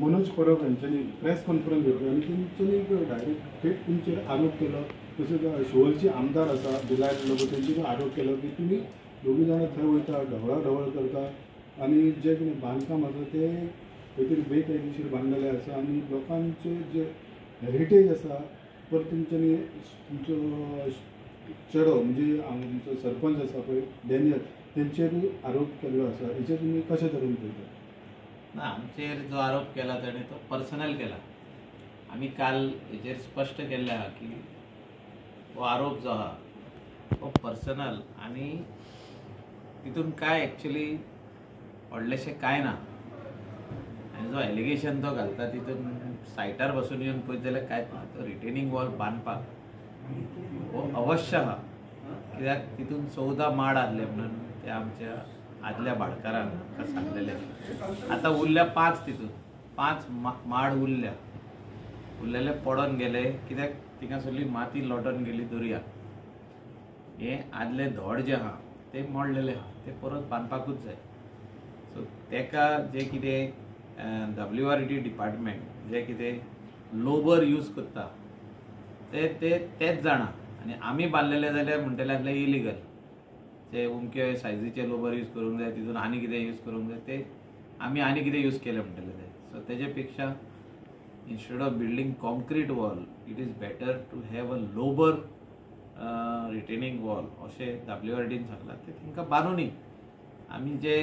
Manoj Parab यांच्यानी press conference घेतली आणि तेंच्यांनी डायरेक्ट थेट तुमचेर आरोप केलो. तशेंच शिवोलचे आमदार आसा बिलायल लोक तेंचेर आरोप केलो की तुमी दोगी जाणां थंय वयता ढवळाढवळ करता आणि जे कितें बांदकाम आसा ते खंय तरी बेकायदेशीर बांदलेलें आसा आणि लोकांचे जे हेरिटेज आसा पर तेंच्यांनी तुमचो चेडो म्हणजे आमचो सरपंच आसा पळय डॅनियल तेंचेरूय आरोप केल्लो आसा. हेचेर तुमी कशें तरेन पळयता? ना आमचेर जो आरोप केला ताणें तो पर्सनल केला. आमी काल हेचेर स्पश्ट केल्लें आहा की हो आरोप जो आहा तो पर्सनल आनी तितून काय एक्चुअली व्हडलेशें काय ना. आनी जो एलिगेशन तो घालता तितून सायटार बसून येवन पळयत जाल्यार कांयच ना. तो रिटेनिंग वॉल बांदपाक हो अवश्य आहा, कित्याक तितून 14 माड आसले म्हणून ते आमच्या आदल्या भाडकारान म्हाका सांगलेले. आतां उरल्या 5 तितून 5 माड उरलेले पडोन गेले कित्याक थिंगा सगळी माती लोटोन गेली दर्याक. हे आदले धोड जे आहा ते मोडलेले आहा, ते परत बांदपाकूच जाय. सो तेका जे कितें WRD डिपार्टमेंट जे कितें लोबर यूज करता तेच जाणा. आनी आमी बांदलेले जाल्यार म्हणटले आसले इलिगल. ते उमके सायझीचे लोबर यूज करूंक जाय, तितून आनी कितें यूज करूंक जाय, ते आमी आनी कितें यूज केलें म्हणटले ते. सो तेजे पेक्षा instead of building concrete wall, it is better to have a lower retaining wall अशें WRDन सांगलां. ते तांकां बांदुनी. आमी जे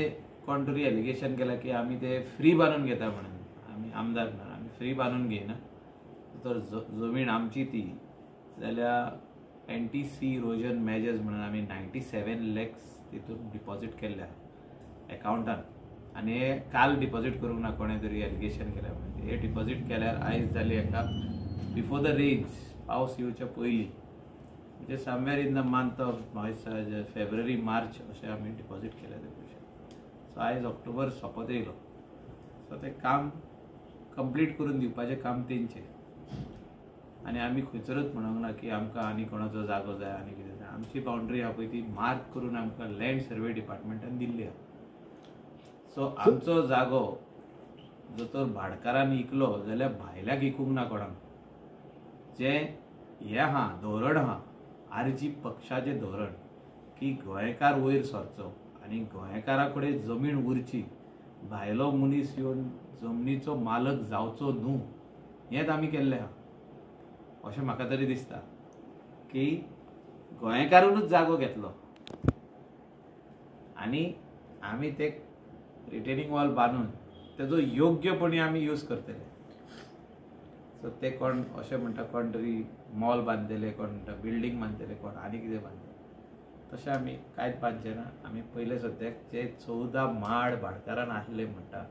कोण तरी एलिगेशन केलां की आमी ते फ्री बांदून घेता म्हणून, आमी आमदार ना, आमी फ्री बांदून घेयना. तर जमीन आमची ती जाल्यार NTC इरोजन मेजर्स म्हणून आमी 97 lakhs तितून डिपॉझिट केल्ल्या एकाउंटान. आनी हे काल डिपॉझिट करूंक ना कोणें तरी एलिगेशन केल्या म्हणून. हे डिपॉझिट केल्यार आयज जाली हाका बिफोर द रेन्स, पावस येवच्या पयलीं, म्हणजे somewhere in the month of February March अशें आमी डिपॉझिट केले ते पयशे. सो आयज ऑक्टोबर सोंपत येयलो. सो तें काम कंप्लीट करून दिवपाचें काम तेंचें. आनी आमी खंयसरूच म्हणूंक ना की आमकां आनी कोणाचो जागो जाय आनी कितें जाय. आमची बाउंड्री आहा पळय ती मार्क करून आमकां लँड सर्वे डिपार्टमेंटान दिल्ली आहा. सो आमचो जागो जर तर भाडकारान विकलो जाल्यार भायल्याक विकूंक ना कोणाक. जे हें आहा धोरण आहा RG पक्षाचें धोरण की गोंयकार वयर सरचो आनी गोंयकारा कडेन जमीन उरची, भायलो मनीस येवन जमनीचो मालक जावचो न्हू, हेंच आमी केल्लें आहा अशें म्हाका तरी दिसता. की गोंयकारूनच जागो घेतलो आनी आमी ते रिटेनिंग वॉल बांदून तेजो योग्यपणी आमी यूज करतले. सो ते कोण अशें म्हणटा कोण तरी मॉल बांदतले, कोण म्हणटा बिल्डींग बांदतले, कोण आनी कितें बांदतले. तशें आमी कांयच बांदचें ना. आमी पयले सद्याक जे 14 माड भाडकारान आसले म्हणटा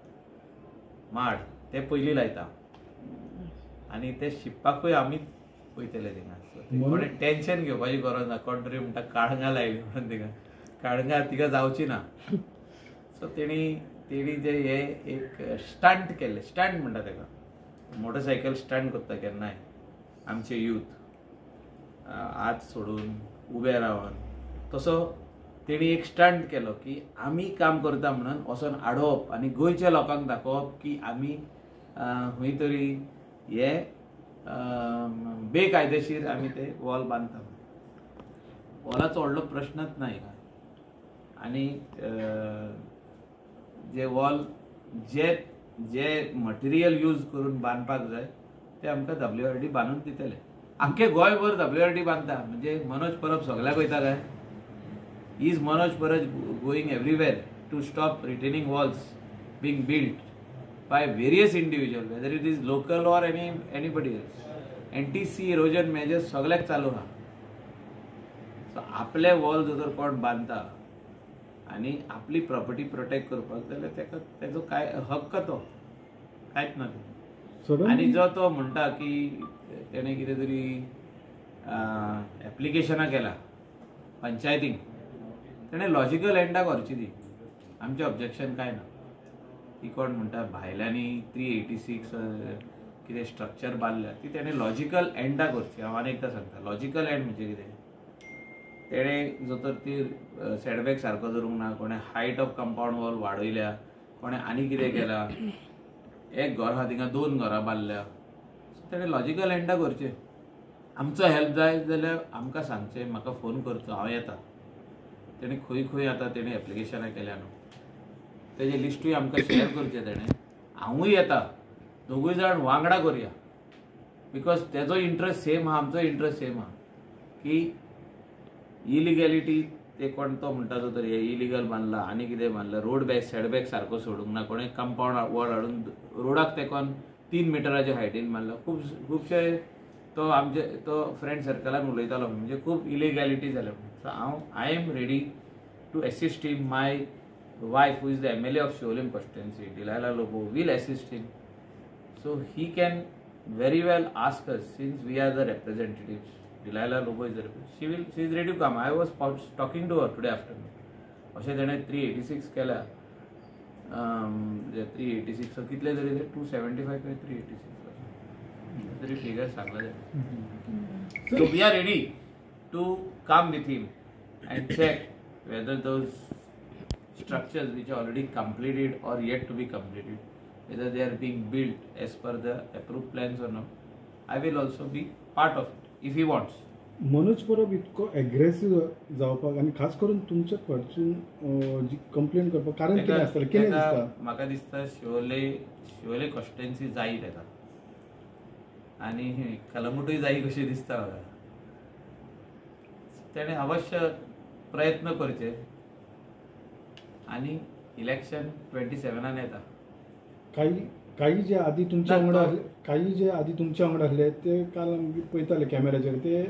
माड ते पयलीं लायता आनी ते शिंपपाकूय आमीच वयतले थिंगा. कोणें टेन्शन घेवपाची गरज ना. कोण तरी म्हणटा काळंगा लायली म्हणून थिंगा काळंगा तिका जावची ना. सो तेणी जे हे एक स्टंट केले, स्टंट म्हणटा तेका, मोटरसायकल स्टंट करता केन्नाय आमचे यूथ हात सोडून उबे रावन, तसो तेणी एक स्टंट केलो की आमी काम करता म्हणून वचोन आडोवप आनी गोंयच्या लोकांक दाखोवप की आमी खंय तरी हे बेकायदेशीर आमी ते वॉल बांदता. वॉलाचो व्हडलो प्रश्नच ना हिंगा. आनी जे वॉल जे मटेरियल यूज करून बांदपाक जाय ते आमकां WRD बांदून दितले. आख्खे गोंयभर WRD बांदता म्हणजे मनोज परब सगळ्याक वयता काय? Is Manoj Parab going everywhere to stop retaining walls being built by various individuals, whether it is local or anybody else. NTC erosion measures सगळ्याक चालू आहा. सो आपले वॉल जर कोण बांदता आनी आपली प्रॉपर्टी प्रोटेक्ट करपाक जाल्यार तेका तेजो काय हक्क तो कांयच ना. आनी जो तो म्हणटा की तेणें कितें तरी एप्लिकेशनां केला पंचायतीक, तेणें लॉजिकल एंडाक व्हरची ती. आमचें ऑब्जेक्शन काय ना. ती कोण म्हणटा भायल्यांनी 386 कितें स्ट्रक्चर बांदल्या ती तेणें लॉजिकल एंडाक व्हरची. हांव आनी एकदां सांगता लॉजिकल एंड म्हणजे कितें. तेणें जर तर ती सेटबॅक सारको धरूंक ना, कोणें हायट ऑफ कंपाउंड वॉल वाडयल्या, कोणें आनी कितें केलां, एक घर आहा थिंगा 2 घरां बांदल्या, तेणें लॉजिकल एंडा करचें. आमचो हेल्प जाय जाल्यार आमकां सांगचें, म्हाका फोन करचो, हांव येता. तेणें खंय खंय आतां तेणें एप्लिकेशनां केल्या न्हू, तेजें लिस्टूय आमकां शेअर करचें तेणें. हांवूय येता, दोगूय जाण वांगडा करया. बिकॉज तेजो इंट्रस्ट सेम आहा, आमचो इंट्रस्ट सेम आहा की इलिगॅलिटी ते कोण तो म्हणटा जो तर हे इलिगल बांदला आनी कितें बांदला, रोड बॅक सेडबॅक सारको सोडूंक ना, कोणें कंपाऊंड वड हाडून रोडाक तेकोन 3 मिटराच्या हायटीन बांदला. खुबशे तो फ्रेंड सर्कलान उलयतालो म्हणजे खूब इलिगॅलिटी जाल्या. So I am ready to assist him. My wife who is the MLA of Siolim constituency, Delilah Lobo, will assist him. So he can very well ask us, since we are the representatives. Delilah Lobo is the representative. She is ready to come. I was talking to her today afternoon. अशें तेणें 386 केल्या. 386 so कितले तरी 275 काय 386 तरी figure सांगला तेणें. So we are ready to come with him and check whether those structures which are already completed or yet to be completed, whether they are being built as per the approved plans or not. I will also be part of it if he wants. Manoj Parab इतको एग्रेसिव्ह जावपाक आनी खास करून तुमच्या कडसून जी complaint करपाक कारण कितें आसतलें, कितें दिसता? म्हाका दिसता शिवोले कॉन्स्टिट्युएंसी जाय तेका आनी कलंगूटूय जाय कशी दिसता म्हाका. तेणें अवश्य प्रयत्न करचे आनी इलेक्शन 27 येता. काही जे आधी तुमच्या वांगडा आसले ते काल पळयताले कॅमेराचेर, ते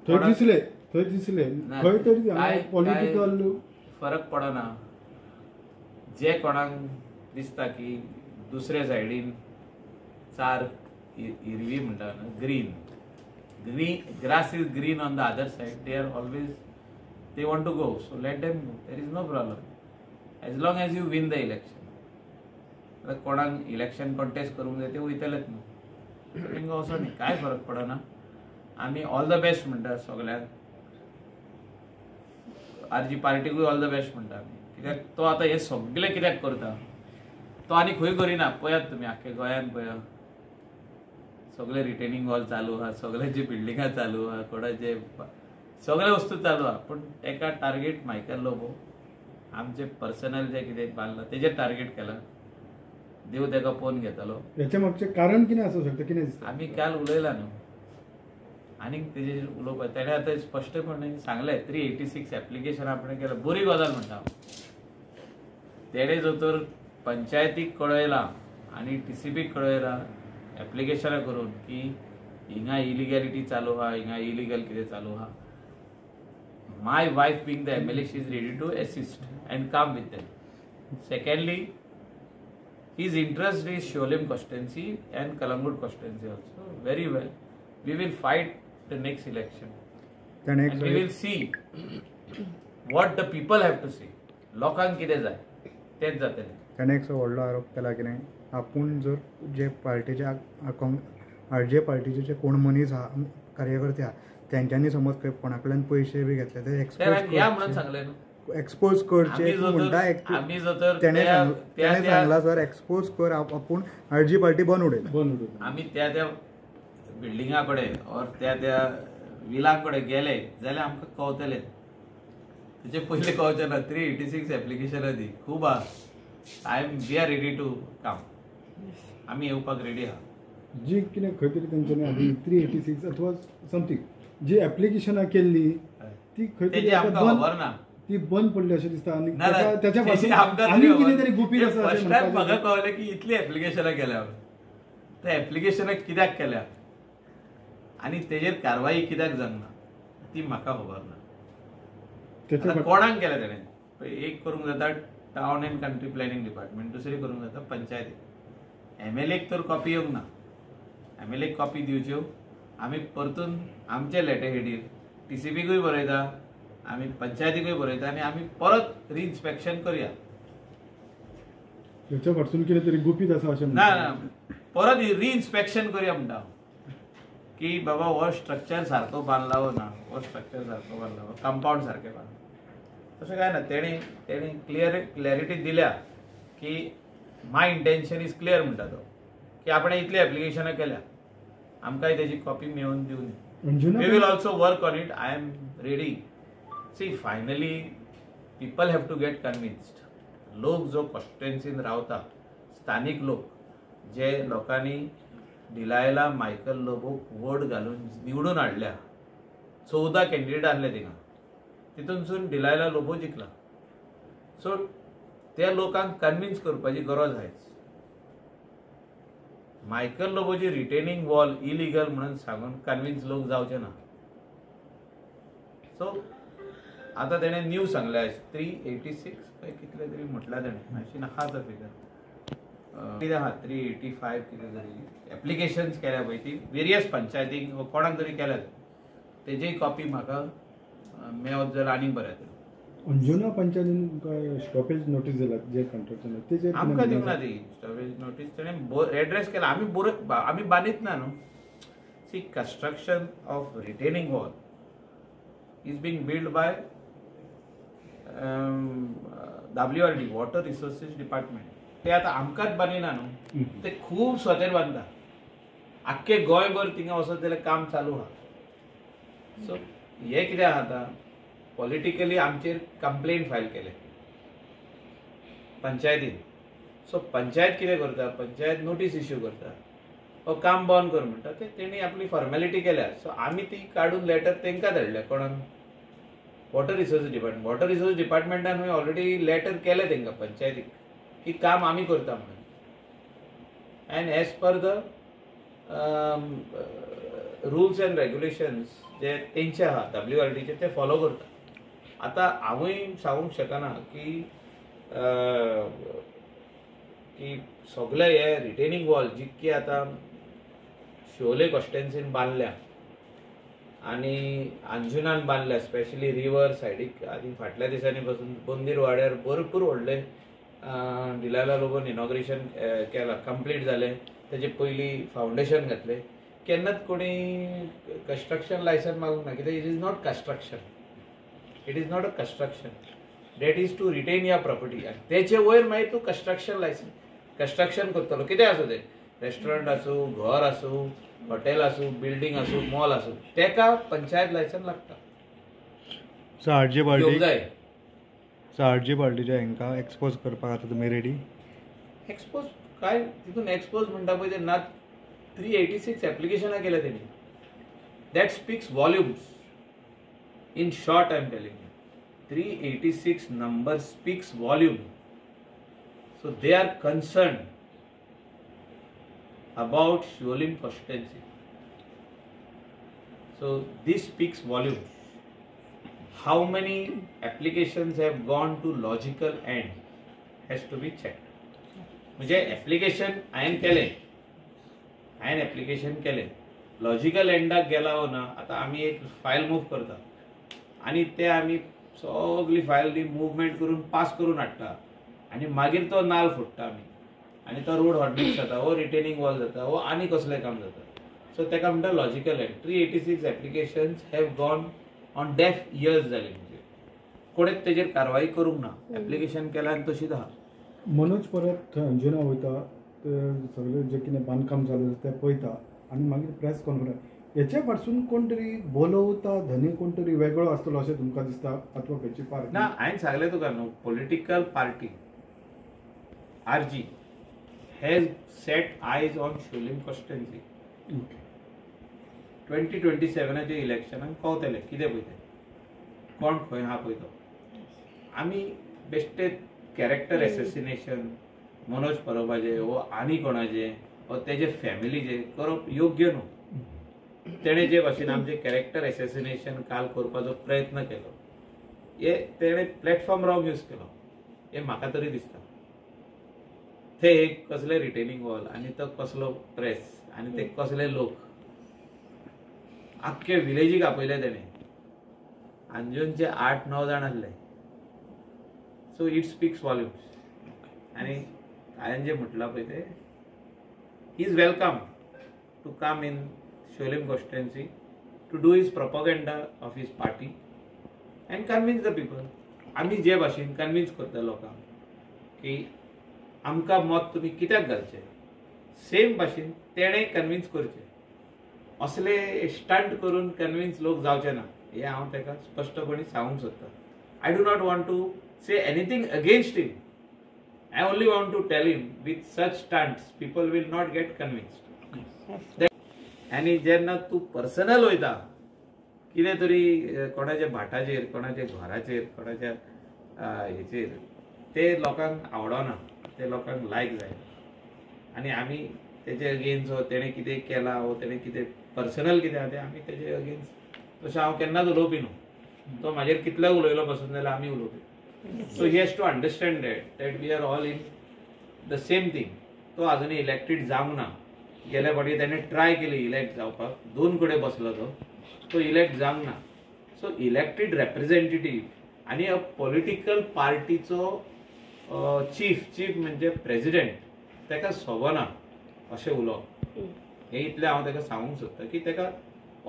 थंय दिसले खंय तरी पॉलिटिकल फरक पडना. जे कोणाक दिसता की दुसऱ्या सायडीन 4 हिरवी म्हणटा green grass is green on the other side, they are always they want to go. So let them go, there is no problem as long as you win the election. कोणाक इलेक्शन कॉन्टेस्ट करूंक जाय ते वयतलेच न्हू, तांकां असो न्ही, कांय फरक पडना. आमी ऑल द बेस्ट म्हणटा सगळ्यांक. RG पार्टीकूय ऑल द बेस्ट म्हणटा आमी, कित्याक तो आतां हे सगळें कित्याक करता, तो आनी खंय करिना. पळयात तुमी आख्खे गोंयान पळया, सगळे रिटेनिंग वॉल चालू आहा, सगळ्यांची बिल्डिंगां चालू आहा, कोणाचे सगळे वस्तू चालू आहा, पूण ताका टार्गेट मायकल लोबो आमचे पर्सनल जे कितें बांदलां तेजेर टार्गेट केला. देव तेका पोवन घेतलो. हेच्या मागचें कारण कितें आसूं शकता, कितें दिसता? आमी काल उलयला न्हू, आनीक तेजेर उलोवपाक तेणें आतां स्पश्टपणे सांगलें 386 एप्लिकेशन आपणें केलां, बरी गजाल म्हणटा. तेणें जो तर पंचायतीक कळयलां आनी TCPक कळयलां एप्लिकेशनां करून की हिंगा इलिगॅलिटी चालू आहा, हिंगा इलिगल कितें चालू आहा. My wife being the MLA, she is ready to assist and come with them. Secondly, his interest is Shivolim constituency and Kalangut constituency also. Very well. We will fight the next election. And we will see what the people have to say. लोकांक कितें जाय तेच जातलें. ताणें एक व्हडलो आरोप केला की नाही, आपूण जर जे पार्टीचे RJ पार्टीचे जे कोण मनीस आहा, कार्यकर्ते आहा, तेंच्यांनी समज खंय कोणाकडल्यान पयशे बी घेतले ते एक्सपोज करचे म्हणटा. तेणें सांगला सर एक्सपोज कर, आपूण RJ पार्टी बंद उडयता. आमी त्या बिल्डिंगा कडेन और त्या विला कडेन गेले जाल्यार आमकां कळटलें. तेचे पयलीं कळचें ना. 386 एप्लिकेशनां दी खूब आहा. We are ready to come. आमी येवपाक रेडी आहा. जी कितें खंय तरी तेंच्यांनी आदी 386 अथवा समथींग जी एप्लिकेशनां केल्ली ती खंय तरी खबर ना, ती बंद पडली अशें दिसता. आनी त्याच्या पासून आनी कितें तरी गुपीत आसा अशें म्हणटात. म्हाका कळलें की इतली एप्लिकेशनां केल्या, त्या एप्लिकेशनां कित्याक केल्या आनी तेजेर कारवाई कित्याक जावना ती म्हाका खबर ना. कोणाक केल्या तेणें? एक करूंक जाता town end country planning department, दुसरी करूंक जाता पंचायती. MLAक तर कॉपी येवंक ना. MLAक कॉपी दिवच्यो, आमी परतून आमचे लेटर हेडीर TCPकूय बरयता, आमी पंचायतीकूय बरयता आनी आमी परत रिइन्स्पेक्शन करया. तेच्या फाटसून कितें तरी गुपीत आसा अशें ना, परत रिइन्स्पेक्शन करया म्हणटा की बाबा हो स्ट्रक्चर सारको बांदला वो ना, हो स्ट्रक्चर सारको बांदला, कंपाऊंड सारकें बांदला. तशें काय ना. तेणी क्लियरिटी दिल्या की माय इंटेन्शन इज क्लियर म्हणटा तो की आपण इतली एप्लिकेशनां केल्या आमकांय तेजी कॉपी मेळोवन दिवन we will also work on it. I am ready. See finally people have to get convinced. लोक जो कॉन्स्टिट्युएन्सीन रावता स्थानिक लोक जे लोकांनी डिलायला मायकल लोबोक वोट घालून निवडून हाडल्या 14 कॅन्डिडेट आहले थिंगा तितूनसून डिलायला लोबो जिखला. सो त्या लोकांक कन्विन्स करपाची गरज आहेच. मायकल लोबोची रिटेनिंग वॉल इलिगल म्हणून सांगून कन्विन्स लोक जावचे ना. सो आता तेणे न्यू सांगल्या 386 काय कितले तरी म्हटला तेणे अशी नाहा तो फिगर कितें आहा 385 कितें तरी एप्लिकेशन्स केल्या पळय ती वेरियस पंचायतीक कोणाक तरी केल्यात तेजी कॉपी म्हाका मेळत जाल्यार आनीक बरें जातलें. अंजुना पंचायतीन तुमकां स्टॉपेज नोटीस दिला जे कॉन्ट्रॅक्टर तेजे आमकां दिवंक ना ती स्टॉपेज नोटीस. तेणें एड्रेस केला आमी बांदीत ना न्हू. See construction of retaining wall is being build by WRD water resources department. ते आतां आमकांच बांदिना न्हू. ते खूब स्वतेर बांदता. आख्खे गोंयभर थिंगा वचत जाल्यार काम चालू आहा. सो हे कितें आहा आतां पॉलिटिकली आमचेर कंप्लेंट फायल केले पंचायतीन. सो पंचायत कितें करता पंचायत नोटीस इश्यू करता हो काम बंद कर म्हणटा. ते तेणी आपली फॉर्मेलिटी केल्या. सो आमी ती काडून लेटर तांकां धाडल्या कोणाक water resource department. Water resource डिपार्टमेंटान हांवें ऑलरेडी लेटर केलें तांकां पंचायतीक की काम आमी करता म्हणून. End as per the rules end regulations जे तेंचे आहा WRDचे ते फॉलो करता. आतां हांवूय सांगूंक शकना की सगळे हे रिटेनिंग वॉल जितके आतां शिवोले कॉन्स्टिट्युएन्सीन बांदल्या आनी अंजुनान बांदल्या स्पेशली रिवर सायडीक आनी फाटल्या दिसांनी पासून बोंदीर वाड्यार भरपूर व्हडले डिलायला लोबोन इनॉग्रेशन केलां कंप्लीट जालें. तेजे पयलीं फावंडेशन घातलें. केन्नाच कोणी कंस्ट्रक्शन लायसन मागूंक ना कित्याक it is not construction. It is not a construction. That is to retain your property. आनी तेचे वयर मागीर तूं कंस्ट्रक्शन लायसन कंस्ट्रक्शन करतलो कितें आसूं तें रेस्टॉरंट आसूं घर आसूं हॉटेल आसूं बिल्डींग आसूं मॉल आसूं तेका पंचायत लायसन लागता. सो आरजे पार्टी जाय. सो आरजे पार्टीच्या हांकां एक्सपोज करपाक आतां तुमी रेडी? एक्सपोज काय तितून एक्सपोज म्हणटा पळय ते ना 386 एप्लिकेशनां केल्या तेणी. That speaks volumes. In short I am telling you 386 number speaks volume. So they are concerned about Shiolim constituency. So this speaks volumes. How many applications have gone to logical end has to be checked. म्हणजे application हांवें application केलें logical एंडाक गेला हो ना. आतां आमी एक file move करता आनी ते आमी सगळी फायल मुवमेंट करून पास करून हाडटा आनी मागीर तो नाल फोडटा आमी आनी तो रोड हॉटमिक्स जाता वो रिटेनिंग वॉल जाता वो आनी कसलें काम जाता. सो तेका म्हणटा logical end. 386 applications have gone on डेफ इयर्स जाले. म्हणजे कोणेच तेजेर कारवाई करूंक ना. एप्लिकेशन केल्या आनी तशीच आहा. मनोज परत थंय अंजुना वयता ते सगळें जें कितें बांदकाम चालू आसा तें पळयता आनी मागीर प्रेस कॉन्फरन्स हेच्या फाटसून कोण तरी बोलवता धनी कोण तरी वेगळो आसतलो अशें तुमकां दिसता अथवा खंयची पार्टी? ना हांवें सांगलें तुका न्हू political party RG has set आयज ऑन शोलीम कॉन्स्टिट्युएन्सी. 2027च्या इलेक्शनाक कळटलें कितें पळय तें कोण खंय आहा पळय तो. आमी बेश्टे कॅरेक्टर एसेसिनेशन मनोज परबाचे वो आनी कोणाचे वो तेजे फॅमिलीचे करप योग्य न्हू. तेणे जे भाशेन आमचे कॅरेक्टर एसेसिनेशन काल करपाचो प्रयत्न केलो हे तेणे प्लॅटफॉर्म रॉंग यूज केलो हे म्हाका तरी दिसता. ते एक कसले रिटेनिंग वॉल आनी तो कसलो प्रेस आनी ते कसले लोक आख्खे विलेजीक आपयले तेणे. अंजुनचे 8-9 जाण आसले. So it speaks volumes. आनी हांवें जे म्हटलां पळय ते he is welcome to come in Siolim constituency to do his propaganda of his party and convince the people. आमी जे भाशेन कन्विन्स करता लोकांक की आमकां मत तुमी कित्याक घालचें, सेम भाशेन तेणें कन्विन्स करचें. असले स्टंट करून कन्विन्स लोक जावचे ना हे हांव ताका स्पश्टपणी सांगूंक सोदतां. I do not want to say anything against him. I only want to tell him with such stunts people will not get convinced. आनी जेन्ना तूं पर्सनल वयता कितें तरी कोणाच्या भाटाचेर, कोणाच्या घराचेर, कोणाच्या हेचेर, ते लोकांक आवडना, ते लोकांक लायक जाय. आनी आमी तेजे अगेन्स्ट तेणें कितें केलां वो तेणें कितें पर्सनल कितें आहा तें आमी तेजे अगेन्स्ट तशें हांव केन्नाच उलोवपी न्हू. तो म्हाजेर कितलो उलयलो पासून जाल्यार आमी उलोवपी. So he has to understand that we are all in the same thing. तो आजुनूय इलेक्टेड जावंक ना. गेल्या फावटी ताणें ट्राय केली इलेक्ट जावपाक, 2 कडेन बसलो तो इलेक्ट जावंक ना. सो इलेक्टेड रेप्रेझेंटेटिव्ह आनी अ पॉलिटिकल पार्टीचो चीफ म्हणजे प्रेसिडेंट ताका सोबना अशें उलोवप. हे इतलें हांव ताका सांगूंक सोदतां की ताका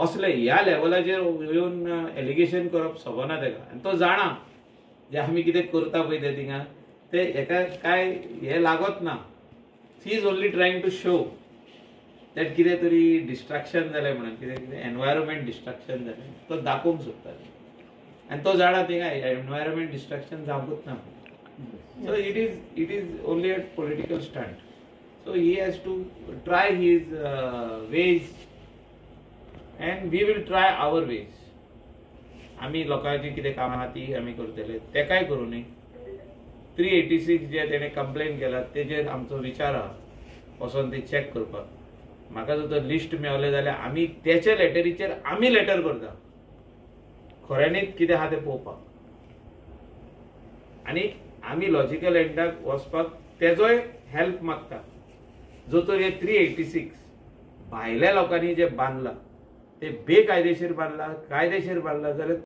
असले ह्या लेवलाचेर येवन एलिगेशन करप सोबना ताका. आनी तो जाणा जे आमी कितें करता पळय ते थिंगा ते हेका काय हे लागत ना. He is only trying to show that कितें तरी डिस्ट्रॅक्शन जालें म्हणून, कितें एनवायरमेंट डिस्ट्रॅक्शन जालें तो दाखोवंक सोदता. आनी तो जाणा थिंगा एनवायरमेंट डिस्ट्रॅक्शन जावंकूच ना. So it is only a political stunt. So he has to try his ways and we will try our ways. आमी लोकांची कितें कामां आहा ती आमी करतले, तेकाय करूं न्ही. 386 जे तेणें कंप्लेन केला तेजेर आमचो विचार आहा वचोन ते चॅक करपाक. म्हाका जर तर लिस्ट मेळ्ळें जाल्यार आमी तेच्या लेटरीचेर आमी लेटर करता खऱ्यांनीच कितें आहा तें पळोवपाक. आनी आमी लॉजिकल एंडाक वचपाक तेजोय हेल्प मागता. जो तर हे 386 भायल्या लोकांनी जे बांदला ते बेकायदेशीर बांदला, कायदेशीर बांदला जाल्यार